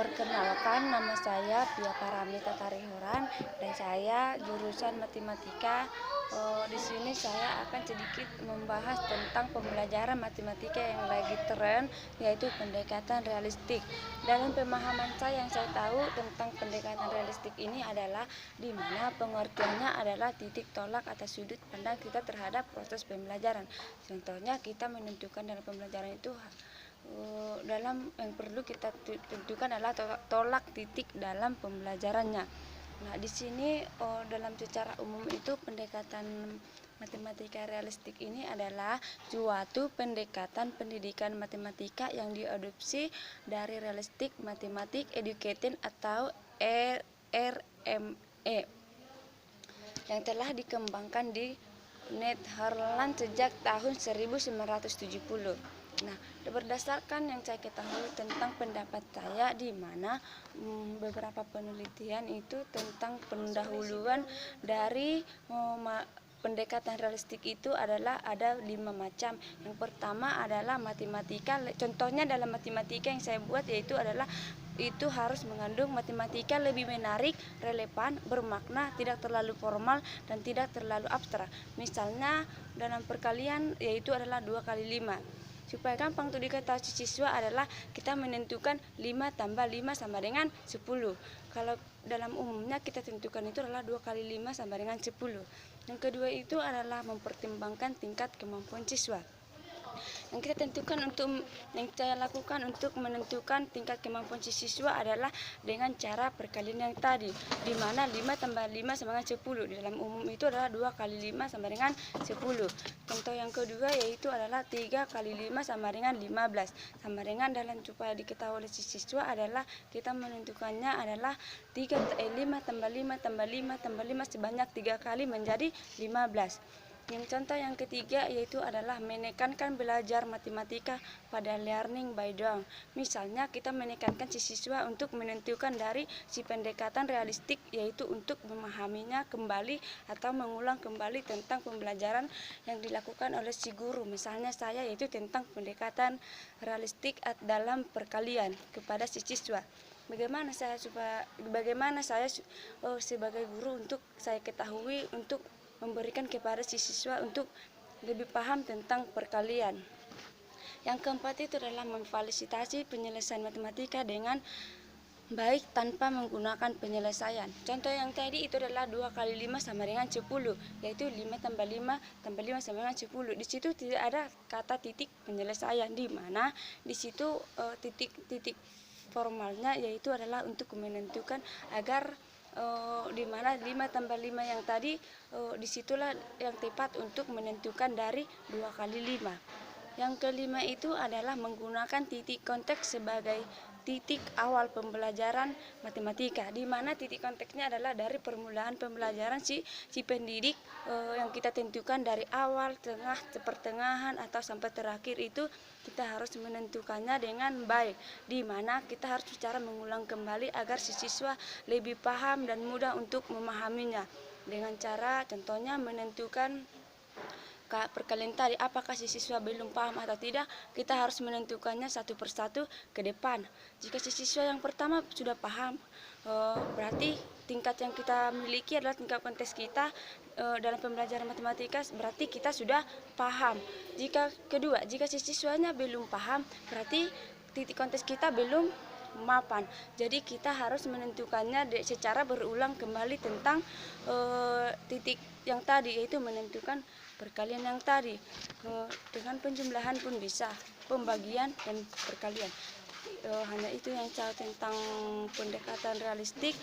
Perkenalkan, nama saya Pia Paramita Tarihoran dan saya jurusan matematika. Di sini saya akan sedikit membahas tentang pembelajaran matematika yang lagi tren, yaitu pendekatan realistik. Dalam pemahaman saya yang saya tahu tentang pendekatan realistik ini adalah di mana pengertiannya adalah titik tolak atas sudut pandang kita terhadap proses pembelajaran. Contohnya kita menentukan dalam pembelajaran itu dalam yang perlu kita tentukan adalah tolak titik dalam pembelajarannya. Nah, di sini dalam secara umum itu pendekatan matematika realistik ini adalah suatu pendekatan pendidikan matematika yang diadopsi dari Realistic Mathematics Education atau RME yang telah dikembangkan di Netherlands sejak tahun 1970. Nah, berdasarkan yang saya ketahui tentang pendapat saya, di mana beberapa penelitian itu tentang pendahuluan dari pendekatan realistik itu adalah ada 5 macam. Yang pertama adalah matematika. Contohnya dalam matematika yang saya buat yaitu adalah itu harus mengandung matematika lebih menarik, relevan, bermakna, tidak terlalu formal dan tidak terlalu abstrak. Misalnya dalam perkalian yaitu adalah 2 kali 5. Supaya gampang untuk diketahui siswa adalah kita menentukan 5 tambah 5 sama dengan 10. Kalau dalam umumnya kita tentukan itu adalah 2 kali 5 sama dengan 10. Yang kedua itu adalah mempertimbangkan tingkat kemampuan siswa. Yang kita tentukan yang saya lakukan untuk menentukan tingkat kemampuan siswa adalah dengan cara perkalian yang tadi, di mana 5 tambah 5 sama dengan 10. Di dalam umum itu adalah 2 kali 5 sama dengan 10. Contoh yang kedua yaitu adalah 3 kali 5 sama dengan 15. Sama dengan dalam supaya diketahui oleh siswa adalah kita menentukannya adalah 5 tambah 5 tambah 5 tambah 5 sebanyak 3 kali menjadi 15. Yang contoh yang ketiga yaitu adalah menekankan belajar matematika pada learning by doing. Misalnya kita menekankan siswa untuk menentukan dari si pendekatan realistik yaitu untuk memahaminya kembali atau mengulang kembali tentang pembelajaran yang dilakukan oleh si guru. Misalnya saya yaitu tentang pendekatan realistik dalam perkalian kepada si siswa. Bagaimana saya sebagai guru untuk saya ketahui untuk memberikan kepada si siswa untuk lebih paham tentang perkalian. Yang keempat itu adalah memfasilitasi penyelesaian matematika dengan baik tanpa menggunakan penyelesaian. Contoh yang tadi itu adalah 2 kali 5 sama dengan 10, yaitu 5 tambah 5 tambah 5 sama dengan 10. Di situ tidak ada kata titik penyelesaian, di mana di situ titik formalnya yaitu adalah untuk menentukan agar di mana 5 tambah 5 yang tadi disitulah yang tepat untuk menentukan dari 2 kali 5. Yang kelima itu adalah menggunakan titik konteks sebagai titik awal pembelajaran matematika, di mana titik konteksnya adalah dari permulaan pembelajaran si pendidik yang kita tentukan dari awal, tengah, pertengahan atau sampai terakhir itu kita harus menentukannya dengan baik, di mana kita harus bicara mengulang kembali agar si siswa lebih paham dan mudah untuk memahaminya dengan cara contohnya menentukan perkalian tadi, apakah si siswa belum paham atau tidak, kita harus menentukannya satu persatu ke depan. Jika si siswa yang pertama sudah paham, berarti tingkat yang kita miliki adalah tingkat konteks kita dalam pembelajaran matematika, berarti kita sudah paham. Jika si siswanya belum paham, berarti titik konteks kita belum mapan. Jadi kita harus menentukannya secara berulang kembali tentang titik yang tadi, yaitu menentukan perkalian yang tadi. Dengan penjumlahan pun bisa, pembagian dan perkalian. Hanya itu yang saya tentang pendekatan realistik.